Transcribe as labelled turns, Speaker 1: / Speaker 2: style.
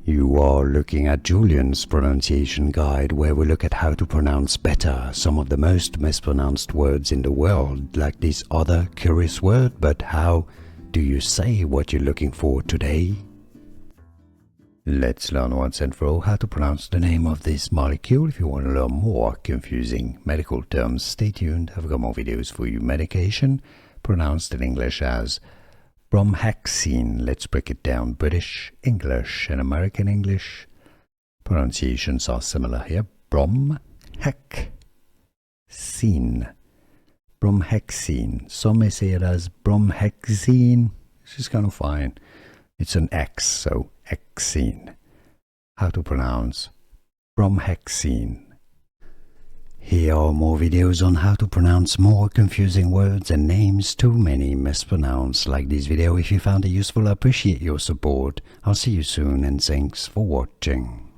Speaker 1: You are looking at Julian's pronunciation guide, where we look at how to pronounce better some of the most mispronounced words in the world, like this other curious word. But how do you say what you're looking for today? Let's learn once and for all how to pronounce the name of this molecule. If you want to learn more confusing medical terms, stay tuned. I've got more videos for you. Medication, pronounced in English as Bromhexine. Let's break it down. British English and American English pronunciations are similar here. Bromhexine. Bromhexine. Some may say it as Bromhexine. This is kind of fine. It's an X, so Xine. How to pronounce Bromhexine. Here are more videos on how to pronounce more confusing words and names too many mispronounced. Like this video if you found it useful. I appreciate your support. I'll see you soon and thanks for watching.